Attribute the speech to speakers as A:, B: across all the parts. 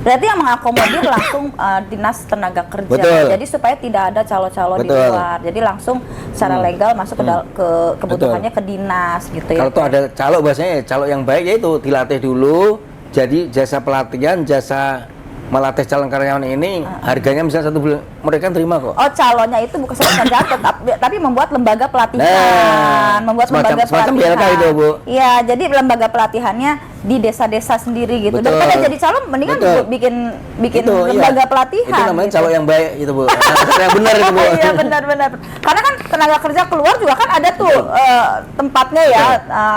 A: Berarti yang mengakomodir langsung dinas tenaga kerja.
B: Betul.
A: Jadi supaya tidak ada calo-calo di
B: Betul.
A: luar. Jadi langsung secara legal masuk ke kebutuhannya ke dinas gitu ya.
B: Kalau tuh ada calo, bahasanya calo yang baik yaitu dilatih dulu. Jadi jasa pelatihan, jasa melatih calon karyawan ini harganya misalnya 1 bulan, mereka terima kok.
A: Oh, calonnya itu bukan sekedar jatuh, tapi membuat lembaga pelatihan, membuat lembaga
B: semacam
A: pelatihan.
B: BLK itu, Bu.
A: Iya, jadi lembaga pelatihannya di desa-desa sendiri gitu.
B: Betul.
A: Daripada jadi calon, mendingan bikin
B: Itu,
A: lembaga
B: iya.
A: pelatihan.
B: Itu namanya
A: gitu.
B: calo yang baik itu, Bu. Yang benar itu, Bu.
A: Iya, benar-benar. Karena kan tenaga kerja keluar juga kan ada tuh tempatnya ya,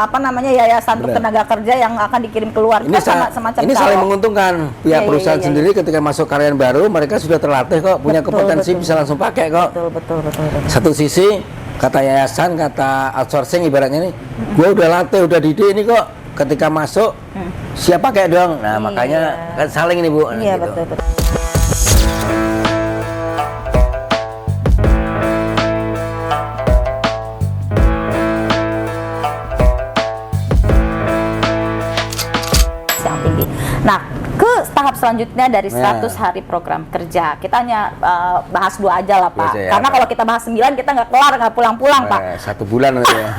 A: apa namanya, yayasan untuk tenaga kerja yang akan dikirim keluar.
B: Ini,
A: Kan semacam
B: ini saling menguntungkan. Pihak perusahaan
A: iya.
B: sendiri ketika masuk karyawan baru, mereka sudah terlatih kok, punya kompetensi, bisa langsung pakai kok.
A: Betul.
B: Satu sisi, kata yayasan, kata outsourcing ibaratnya nih, gua udah latih, udah didik ini kok, ketika masuk, siap pakai dong. Nah, makanya kan saling ini, Bu.
A: Iya,
B: gitu.
A: betul. Yang tinggi. Nah, ke tahap selanjutnya dari 100 hari program kerja. Kita hanya bahas 2 aja lah, Pak.
B: Ya,
A: Karena kalau kita bahas 9 kita nggak kelar, nggak pulang-pulang, Pak.
B: 1 bulan nanti ya.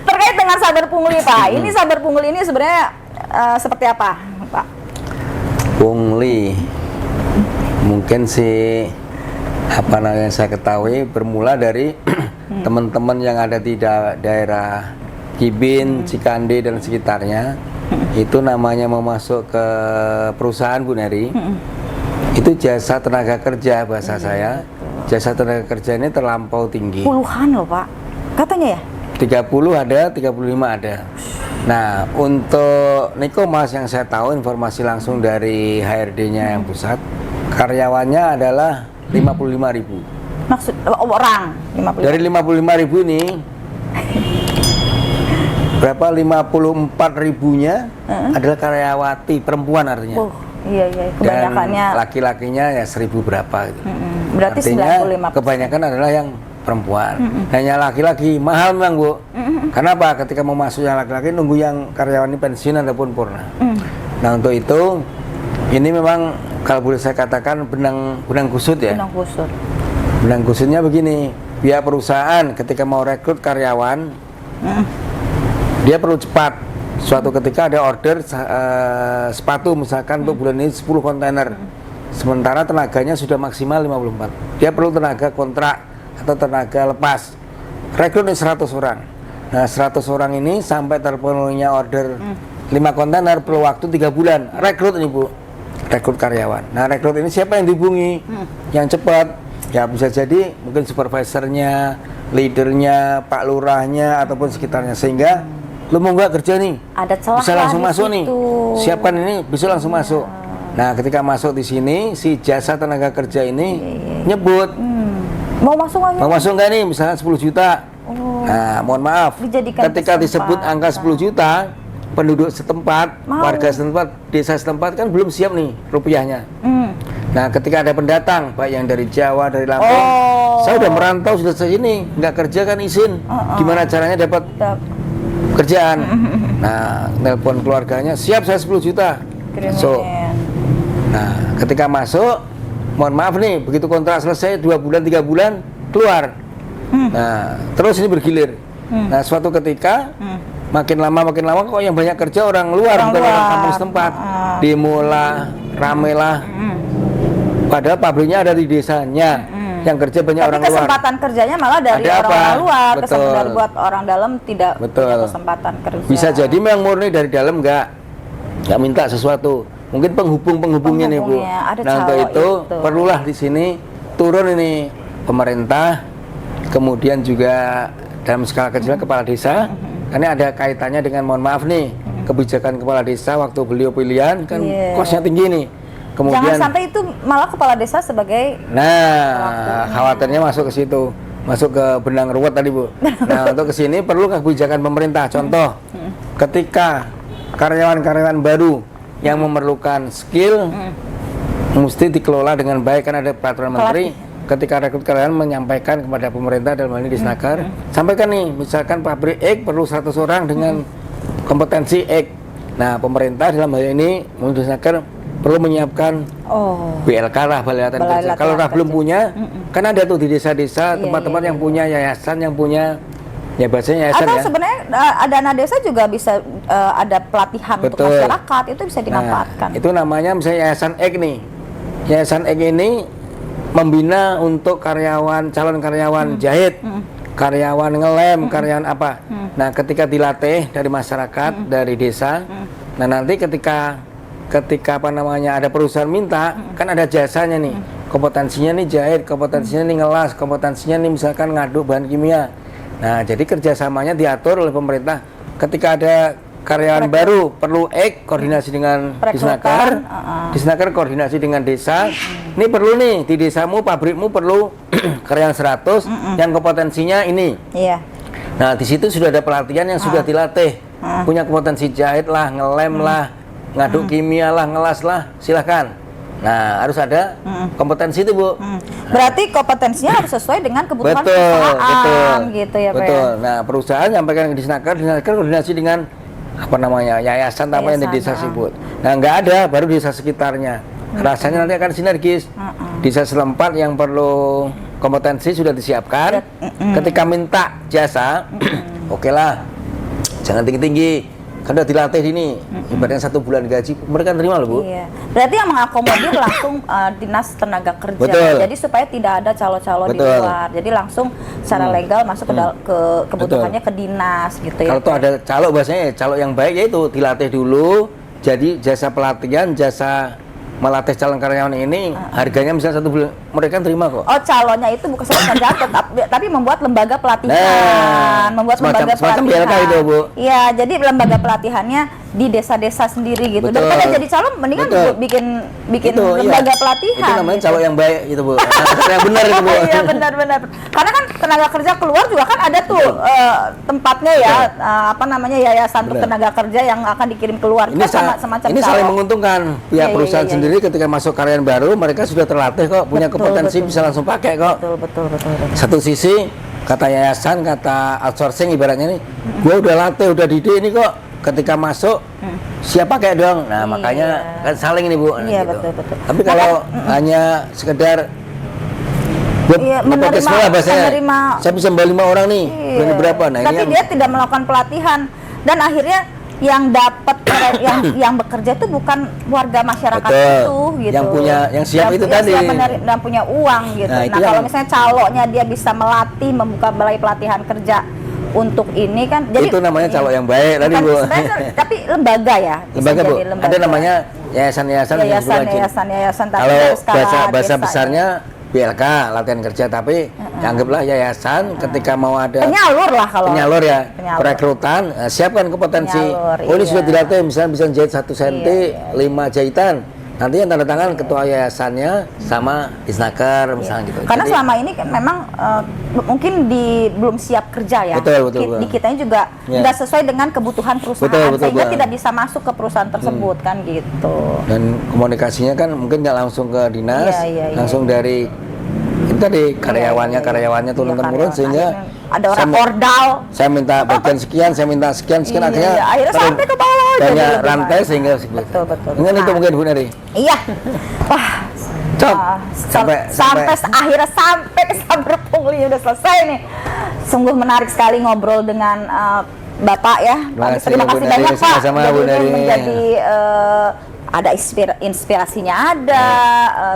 A: Terkait dengan sabar pungli, Pak. Ini sabar pungli ini sebenarnya seperti apa, Pak?
B: Pungli mungkin sih apa namanya yang saya ketahui bermula dari teman-teman yang ada di daerah Kibin, Cikande dan sekitarnya. Itu namanya mau masuk ke perusahaan, Bu Neri. Itu jasa tenaga kerja bahasa saya. Jasa tenaga kerja ini terlampau tinggi.
A: Puluhan loh, Pak. Katanya ya?
B: 30 ada, 35 ada. Nah, untuk Nikomas yang saya tahu informasi langsung dari HRD-nya yang pusat, karyawannya adalah 55.000.
A: Maksud orang 55.
B: Dari 55.000 ini berapa 54 ribunya adalah karyawati perempuan artinya.
A: Iya, kebanyakannya.
B: Dan laki-lakinya ya 1000 berapa gitu.
A: Berarti
B: artinya
A: 95%.
B: kebanyakan adalah yang perempuan. Hanya laki-laki mahal memang, Bu. Kenapa? Ketika mau masuk yang laki-laki nunggu yang karyawan ini pensiun ataupun purna. Nah, untuk itu ini memang kalau boleh saya katakan benang kusut ya.
A: Benang kusut.
B: Benang kusutnya begini, pihak perusahaan ketika mau rekrut karyawan dia perlu cepat. Suatu ketika ada order sepatu misalkan untuk bulan ini 10 kontainer. Sementara tenaganya sudah maksimal 54. Dia perlu tenaga kontrak atau tenaga lepas. Rekrut 100 orang. Nah, 100 orang ini sampai terpenuhinya order 5 kontainer perlu waktu 3 bulan. Rekrut ini, Bu. Rekrut karyawan. Nah, rekrut ini siapa yang dihubungi? Yang cepat. Ya bisa jadi mungkin supervisornya, leadernya, Pak Lurahnya ataupun sekitarnya, sehingga lu mau nggak kerja nih,
A: ada celah
B: bisa langsung masuk nih, siapkan ini, bisa langsung masuk. Nah, ketika masuk di sini, si jasa tenaga kerja ini nyebut
A: mau masuk
B: nggak nih, misalnya 10 juta. Nah, mohon maaf, ketika disebut angka 10 juta, penduduk setempat, warga setempat, desa setempat kan belum siap nih rupiahnya. Nah, ketika ada pendatang, baik yang dari Jawa, dari Lampung, saya udah merantau, sudah sini, nggak kerja kan izin, gimana caranya dapat kerjaan? Nah, telepon keluarganya, siap saya 10 juta. So, nah, ketika masuk, mohon maaf nih, begitu kontrak selesai 2 bulan, 3 bulan, keluar. Nah, terus ini bergilir. Nah, suatu ketika, makin lama kok yang banyak kerja orang luar, bukan orang kampung setempat. Demolah, ramelah. Padahal pabriknya ada di desanya. Yang kerja banyak orang luar.
A: Tapi kesempatan kerjanya malah dari orang luar. Kesempatan buat orang dalam tidak punya kesempatan kerja.
B: Bisa jadi memang murni dari dalam nggak minta sesuatu. Mungkin penghubungnya nih, Bu. Nah, untuk itu perlulah di sini turun ini pemerintah, kemudian juga dalam skala kecil kepala desa. Karena ada kaitannya dengan, mohon maaf nih, kebijakan kepala desa waktu beliau pilihan kan kosnya tinggi nih. Kemudian,
A: jangan sampai itu malah kepala desa sebagai
B: khawatirnya masuk ke situ, masuk ke benang ruwet tadi, Bu. Nah, untuk ke sini perlu kebijakan pemerintah. Contoh, ketika karyawan-karyawan baru yang memerlukan skill mesti dikelola dengan baik, kan ada peraturan menteri. Ketika rekrut karyawan menyampaikan kepada pemerintah dalam hal ini di Snaker, sampaikan nih, misalkan pabrik X perlu 100 orang dengan kompetensi X. Nah, pemerintah dalam hal ini menurut Disnaker perlu menyiapkan BLK lah, Balai Latihan Kerja. Kalau belum punya, kan ada tuh di desa-desa tempat-tempat yang punya yayasan, yang punya ya bahasanya yayasan.
A: Atau
B: ya.
A: sebenarnya dana desa juga bisa ada pelatihan untuk masyarakat, itu bisa dimanfaatkan.
B: Nah, itu namanya misalnya Yayasan Ek nih. Yayasan Ek ini membina untuk karyawan, calon karyawan jahit, karyawan ngelem, karyawan apa. Nah, ketika dilatih dari masyarakat, dari desa, nah nanti ketika apa namanya ada perusahaan minta, kan ada jasanya nih. Kompetensinya nih jahit, kompetensinya nih ngelas, kompetensinya nih misalkan ngaduk bahan kimia. Nah, jadi kerjasamanya diatur oleh pemerintah. Ketika ada karyawan baru perlu koordinasi dengan Disnaker, Disnaker koordinasi dengan desa. Ini perlu nih di desamu, pabrikmu perlu karyawan 100 yang kompetensinya ini.
A: Iya.
B: Nah, di situ sudah ada pelatihan yang sudah dilatih, punya kompetensi jahit lah, ngelem lah, ngaduk kimia lah, ngelas lah, silahkan. Nah, harus ada kompetensi itu, Bu.
A: Berarti kompetensinya harus sesuai dengan kebutuhan perusahaan, gitu ya, Pak.
B: Betul. Nah, perusahaan nyampaikan ke Disnaker, Disnaker koordinasi dengan apa namanya yayasan apa yang di desa tersebut. Nah, nggak ada, baru desa sekitarnya. Rasanya nanti akan sinergis. Desa setempat yang perlu kompetensi sudah disiapkan. Ketika minta jasa, oke lah, jangan tinggi-tinggi. Kan udah dilatih ini, ibaratnya 1 bulan gaji, mereka terima loh, Bu.
A: Iya. Berarti yang mengakomodir langsung Dinas Tenaga Kerja.
B: Betul.
A: Jadi supaya tidak ada calo-calo di luar. Jadi langsung secara legal masuk ke kebutuhannya ke dinas gitu ya.
B: Kalau tuh ada calo, bahasanya calo yang baik yaitu dilatih dulu. Jadi jasa pelatihan, jasa melatih calon karyawan ini harganya misalnya 1 bulan, mereka terima kok.
A: Oh, calonnya itu bukan sekedar jatuh, tapi membuat lembaga pelatihan, membuat lembaga pelatihan.
B: BLK itu, Bu.
A: Iya, jadi lembaga pelatihannya di desa-desa sendiri gitu.
B: Betul.
A: Daripada jadi calon, mendingan bikin itu, lembaga pelatihan.
B: Itu namanya
A: gitu.
B: calon yang baik itu, Bu. Yang benar itu, Bu.
A: Iya, benar-benar. Karena kan tenaga kerja keluar juga kan ada tuh tempatnya ya, apa namanya yayasan untuk tenaga kerja yang akan dikirim keluar.
B: Ini
A: kan semacam
B: ini saling menguntungkan. Pihak perusahaan sendiri ketika masuk karyawan baru, mereka sudah terlatih kok, punya kompetensi, bisa langsung pakai kok.
A: Betul.
B: Satu sisi kata yayasan, kata outsourcing ibaratnya nih, gua udah latih, udah didik ini kok, ketika masuk siap pakai dong. Nah, makanya kan saling ini, Bu.
A: Iya,
B: gitu.
A: betul.
B: Tapi kalau hanya sekedar
A: menerima,
B: saya bisa membawa 5 orang nih, berapa? Nah,
A: tapi dia tidak melakukan pelatihan dan akhirnya yang dapat yang bekerja itu bukan warga masyarakat itu gitu.
B: Yang siap itu tadi.
A: Dan punya uang gitu. Nah, kalau misalnya calonnya dia bisa melatih, membuka balai pelatihan kerja untuk ini kan, jadi
B: itu namanya calo yang baik tadi, Bu.
A: Tapi lembaga ya.
B: Lembaga, Bu. Ada namanya yayasan. Kalau bahasa besarnya BLK, latihan kerja, tapi anggaplah yayasan ketika mau ada
A: penyalur lah, kalau
B: penyalur ya, perekrutan, siapkan kompetensi. Ini sudah dilatih, misalnya bisa jahit 1 cm, 5 jahitan. Nanti yang tanda tangan ketua yayasannya sama Disnaker misalnya gitu.
A: Karena selama ini kan memang mungkin belum siap kerja ya.
B: Betul.
A: Di kitanya juga nggak sesuai dengan kebutuhan perusahaan, sehingga tidak bisa masuk ke perusahaan tersebut kan gitu.
B: Dan komunikasinya kan mungkin nggak langsung ke dinas, langsung dari itu tadi karyawannya turun-temurun, sehingga
A: ada orang ordal.
B: Saya minta bagian sekian, saya minta sekian, akhirnya
A: sampai ke bawah
B: banyak rantai sehingga
A: betul.
B: Mungkin itu mungkin Bu Neri.
A: Iya. Wah, sampai akhirnya sampai ke Saber Pungli udah selesai nih. Sungguh menarik sekali ngobrol dengan Bapak ya. Terima kasih banyak, Pak. Jadi menjadi ada inspirasinya ada,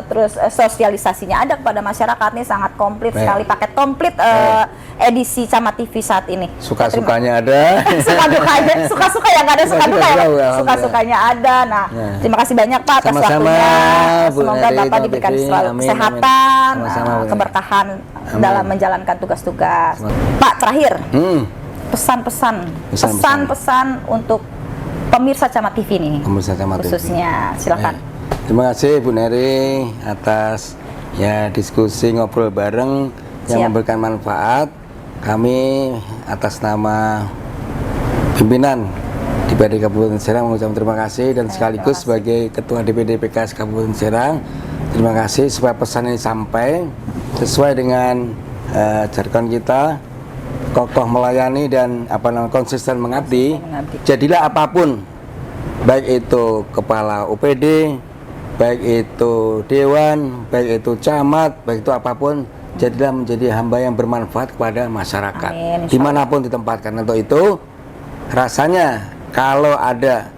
A: terus sosialisasinya ada kepada masyarakat. Nih sangat komplit sekali, paket komplit edisi Camat TV saat ini.
B: Suka-sukanya ada.
A: Suka-suka yang ada, suka-sukanya ada. Nah, terima kasih banyak, Pak, atas waktunya. Semoga Bapak diberikan selalu kesehatan, keberkahan dalam menjalankan tugas-tugas. Pak, terakhir, pesan-pesan untuk pemirsa Camat TV nih, khususnya, silakan.
B: Terima kasih Bu Neri atas diskusi ngobrol bareng yang memberikan manfaat. Kami atas nama pimpinan DPRD Kabupaten Serang mengucapkan terima kasih, dan sekaligus sebagai Ketua DPD PKS Kabupaten Serang, terima kasih supaya pesan ini sampai sesuai dengan jargon kita, kokoh melayani dan konsisten mengabdi. Jadilah apapun baik itu kepala UPD, baik itu dewan, baik itu camat, baik itu apapun, jadilah menjadi hamba yang bermanfaat kepada masyarakat.
A: Amin,
B: dimanapun ditempatkan. Untuk itu rasanya kalau ada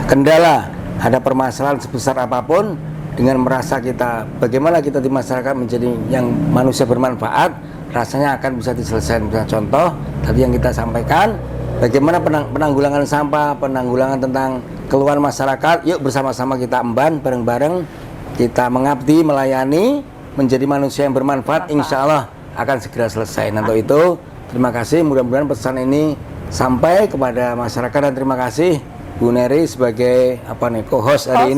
B: kendala, ada permasalahan sebesar apapun, dengan merasa kita bagaimana kita di masyarakat menjadi yang manusia bermanfaat, rasanya akan bisa diselesaikan. Contoh tadi yang kita sampaikan, bagaimana penanggulangan sampah, penanggulangan tentang keluhan masyarakat, yuk bersama-sama kita emban bareng-bareng, kita mengabdi, melayani, menjadi manusia yang bermanfaat, insya Allah akan segera selesai. Untuk itu terima kasih, mudah-mudahan pesan ini sampai kepada masyarakat, dan terima kasih Bu Neri sebagai co-host hari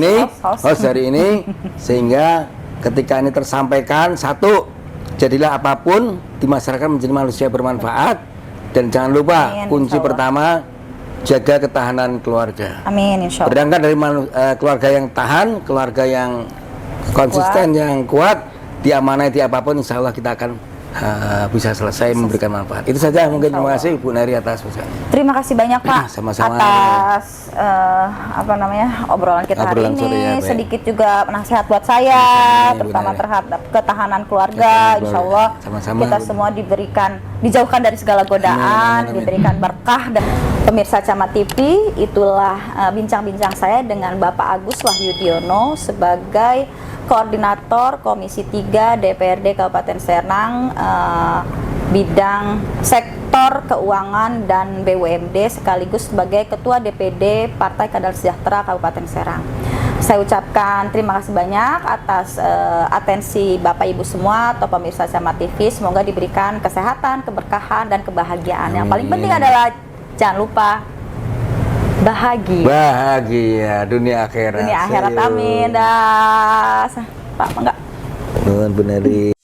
B: ini, sehingga ketika ini tersampaikan, satu, jadilah apapun di masyarakat menjadi manusia bermanfaat, dan jangan lupa kunci pertama, jaga ketahanan keluarga.
A: Amin, insya Allah.
B: Berangkat dari keluarga yang tahan, keluarga yang konsisten, yang kuat, diamanai di apapun, insya Allah kita akan bisa selesai memberikan manfaat. Itu saja mungkin. Terima kasih Bu Neri atas pesannya.
A: Terima kasih banyak Pak
B: Sama-sama.
A: Atas obrolan kita hari ini. Sedikit juga nasihat buat saya, terutama terhadap ketahanan keluarga. Insya Allah kita semua dijauhkan dari segala godaan, diberikan berkah. Dan pemirsa Camat TV, itulah bincang-bincang saya dengan Bapak Agus Wahyudiono sebagai Koordinator Komisi 3 DPRD Kabupaten Serang, bidang sektor keuangan dan BUMD, sekaligus sebagai Ketua DPD Partai Keadilan Sejahtera Kabupaten Serang. Saya ucapkan terima kasih banyak atas atensi Bapak Ibu semua atau pemirsa Camat TV. Semoga diberikan kesehatan, keberkahan, dan kebahagiaan. Yang paling penting adalah jangan lupa bahagia dunia akhirat. Amin. Dah Pak, enggak?
B: Nuhun Bu Neri.